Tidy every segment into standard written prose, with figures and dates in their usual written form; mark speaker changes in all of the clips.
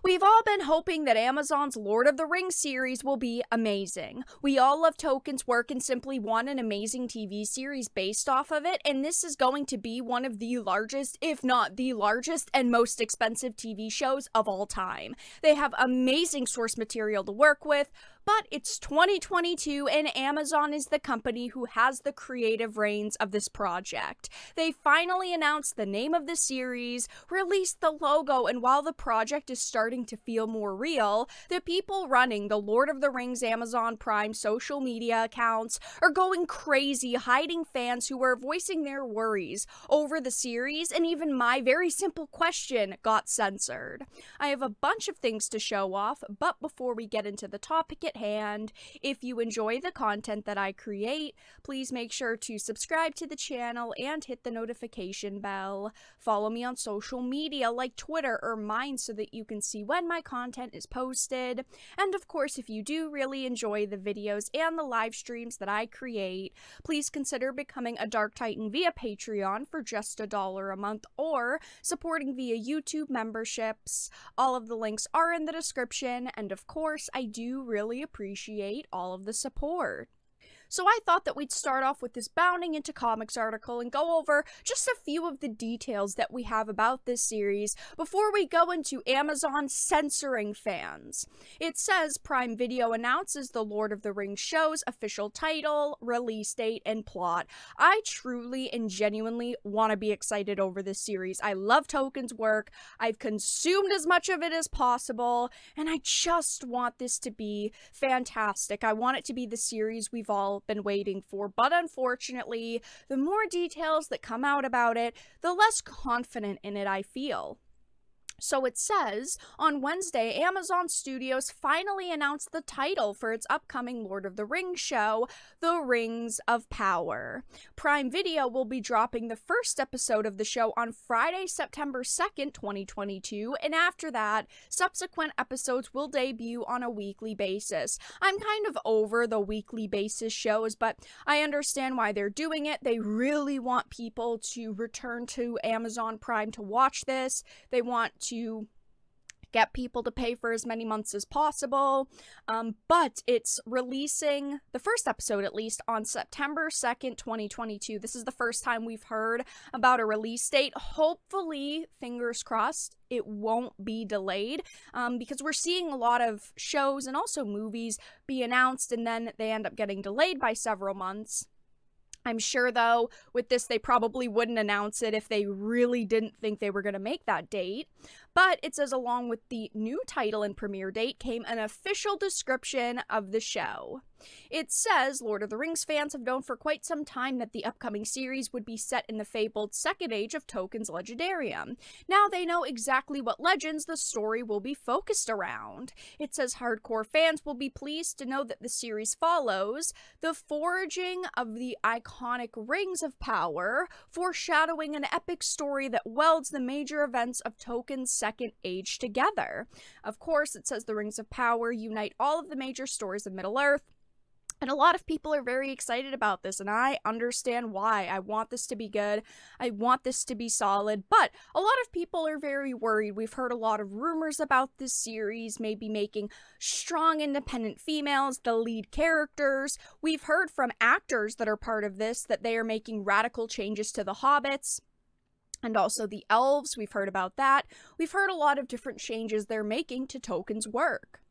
Speaker 1: We've all been hoping that Amazon's Lord of the Rings series will be amazing. We all love Tolkien's work and simply want an amazing TV series based off of it, and this is going to be one of the largest, if not the largest, and most expensive TV shows of all time. They have amazing source material to work with, but it's 2022 and Amazon is the company who has the creative reins of this project. They finally announced the name of the series, released the logo, and while the project is starting to feel more real, the people running the Lord of the Rings Amazon Prime social media accounts are going crazy, hiding fans who are voicing their worries over the series, and even my very simple question got censored. I have a bunch of things to show off, but before we get into the topic at hand, if you enjoy the content that I create, please make sure to subscribe to the channel and hit the notification bell. Follow me on social media like Twitter or mine so that you can see when my content is posted. And of course, if you do really enjoy the videos and the live streams that I create, please consider becoming a Dark Titan via Patreon for just $1 a month or supporting via YouTube memberships. All of the links are in the description, and of course, I do really appreciate all of the support. So I thought that we'd start off with this Bounding into Comics article and go over just a few of the details that we have about this series before we go into Amazon censoring fans. It says Prime Video announces the Lord of the Rings show's official title, release date, and plot. I truly and genuinely want to be excited over this series. I love Tolkien's work. I've consumed as much of it as possible, and I just want this to be fantastic. I want it to be the series we've all been waiting for, but unfortunately, the more details that come out about it, the less confident in it I feel. So it says, on Wednesday, Amazon Studios finally announced the title for its upcoming Lord of the Rings show, The Rings of Power. Prime Video will be dropping the first episode of the show on Friday, September 2nd, 2022, and after that, subsequent episodes will debut on a weekly basis. I'm kind of over the weekly basis shows, but I understand why they're doing it. They really want people to return to Amazon Prime to watch this. They want to get people to pay for as many months as possible, but it's releasing, the first episode at least, on September 2nd, 2022. This is the first time we've heard about a release date. Hopefully, fingers crossed, it won't be delayed, because we're seeing a lot of shows and also movies be announced and then they end up getting delayed by several months. I'm sure, though, with this, they probably wouldn't announce it if they really didn't think they were going to make that date. But it says along with the new title and premiere date came an official description of the show. It says Lord of the Rings fans have known for quite some time that the upcoming series would be set in the fabled second age of Tolkien's legendarium. Now they know exactly what legends the story will be focused around. It says hardcore fans will be pleased to know that the series follows the forging of the iconic Rings of Power, foreshadowing an epic story that welds the major events of Tolkien's second age together. Of course, it says the Rings of Power unite all of the major stories of Middle-earth, and a lot of people are very excited about this, and I understand why. I want this to be good. I want this to be solid, but a lot of people are very worried. We've heard a lot of rumors about this series, maybe making strong independent females the lead characters. We've heard from actors that are part of this that they are making radical changes to the hobbits. And also the elves, we've heard about that. We've heard a lot of different changes they're making to Tolkien's work.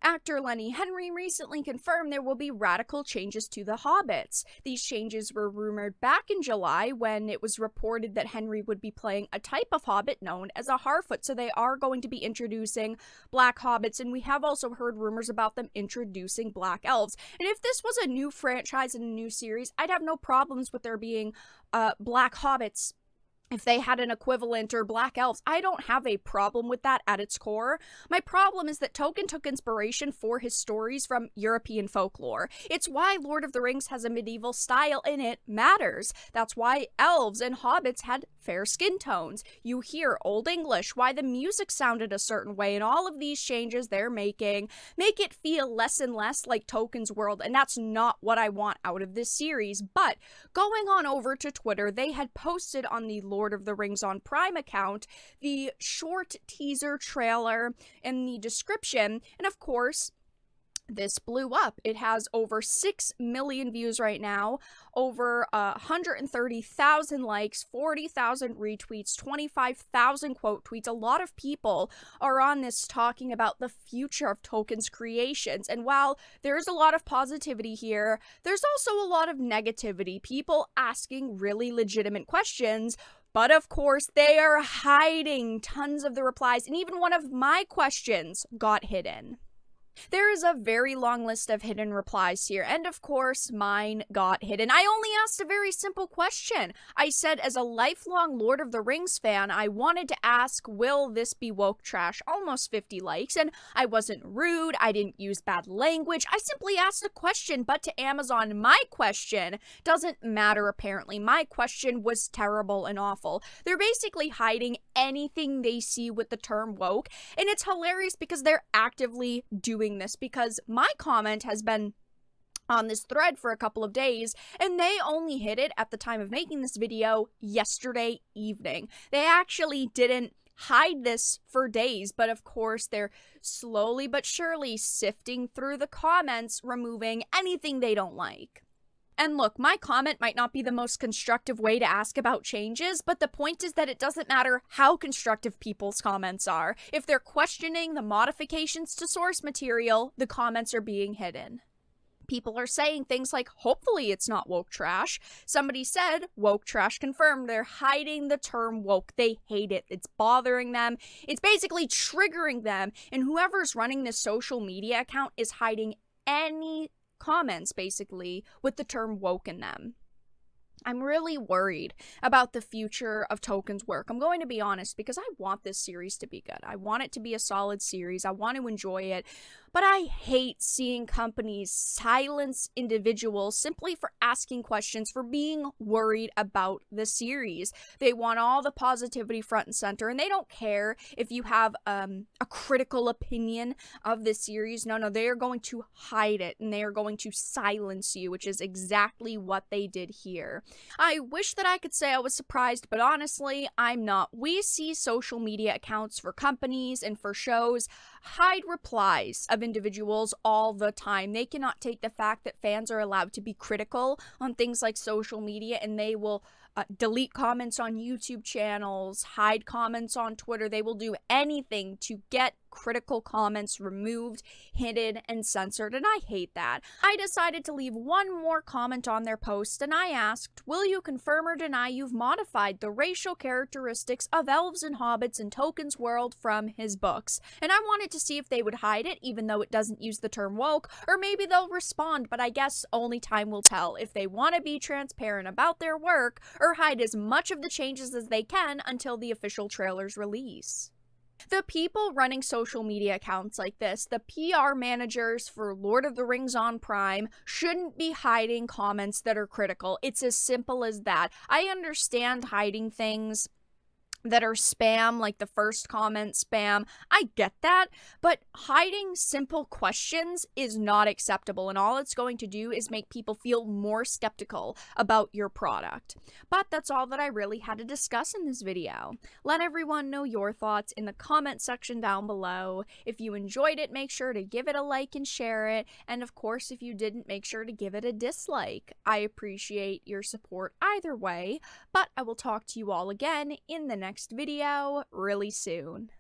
Speaker 1: Actor Lenny Henry recently confirmed there will be radical changes to the hobbits. These changes were rumored back in July when it was reported that Henry would be playing a type of hobbit known as a Harfoot, so they are going to be introducing black hobbits, and we have also heard rumors about them introducing black elves. And if this was a new franchise and a new series, I'd have no problems with there being black hobbits if they had an equivalent, or black elves. I don't have a problem with that at its core. My problem is that Tolkien took inspiration for his stories from European folklore. It's why Lord of the Rings has a medieval style and it matters. That's why elves and hobbits had fair skin tones. You hear Old English, why the music sounded a certain way, and all of these changes they're making make it feel less and less like Tolkien's world, and that's not what I want out of this series. But going on over to Twitter, they had posted on the Lord of the Rings on Prime account the short teaser trailer and the description, and of course, this blew up. It has over 6 million views right now, over 130,000 likes, 40,000 retweets, 25,000 quote tweets. A lot of people are on this talking about the future of Tolkien's creations. And while there's a lot of positivity here, there's also a lot of negativity. People asking really legitimate questions. But of course, they are hiding tons of the replies. And even one of my questions got hidden. There is a very long list of hidden replies here, and of course, mine got hidden. I only asked a very simple question. I said, as a lifelong Lord of the Rings fan, I wanted to ask, will this be woke trash? Almost 50 likes, and I wasn't rude, I didn't use bad language, I simply asked a question, but to Amazon, my question doesn't matter apparently. My question was terrible and awful. They're basically hiding anything they see with the term woke, and it's hilarious because they're actively doing this, because my comment has been on this thread for a couple of days, and they only hit it at the time of making this video yesterday evening. They actually didn't hide this for days, but of course they're slowly but surely sifting through the comments, removing anything they don't like. And look, my comment might not be the most constructive way to ask about changes, but the point is that it doesn't matter how constructive people's comments are. If they're questioning the modifications to source material, the comments are being hidden. People are saying things like, hopefully it's not woke trash. Somebody said, woke trash confirmed. They're hiding the term woke. They hate it. It's bothering them. It's basically triggering them. And whoever's running this social media account is hiding any comments basically with the term woke in them. I'm really worried about the future of Tolkien's work. I'm going to be honest, because I want this series to be good. I want it to be a solid series. I want to enjoy it. But I hate seeing companies silence individuals simply for asking questions, for being worried about the series. They want all the positivity front and center, and they don't care if you have a critical opinion of the series. No, they are going to hide it, and they are going to silence you, which is exactly what they did here. I wish that I could say I was surprised, but honestly, I'm not. We see social media accounts for companies and for shows hide replies of individuals all the time. They cannot take the fact that fans are allowed to be critical on things like social media, and they will delete comments on YouTube channels, hide comments on Twitter. They will do anything to get critical comments removed, hidden, and censored, and I hate that. I decided to leave one more comment on their post, and I asked, will you confirm or deny you've modified the racial characteristics of elves and hobbits in Tolkien's world from his books? And I wanted to see if they would hide it, even though it doesn't use the term woke, or maybe they'll respond, but I guess only time will tell if they want to be transparent about their work, or hide as much of the changes as they can until the official trailer's release. The people running social media accounts like this, the PR managers for Lord of the Rings on Prime, shouldn't be hiding comments that are critical. It's as simple as that. I understand hiding things that are spam, like the first comment spam. I get that, but hiding simple questions is not acceptable, and all it's going to do is make people feel more skeptical about your product. But that's all that I really had to discuss in this video. Let everyone know your thoughts in the comment section down below. If you enjoyed it, make sure to give it a like and share it, and of course, if you didn't, make sure to give it a dislike. I appreciate your support either way, but I will talk to you all again in the next video really soon.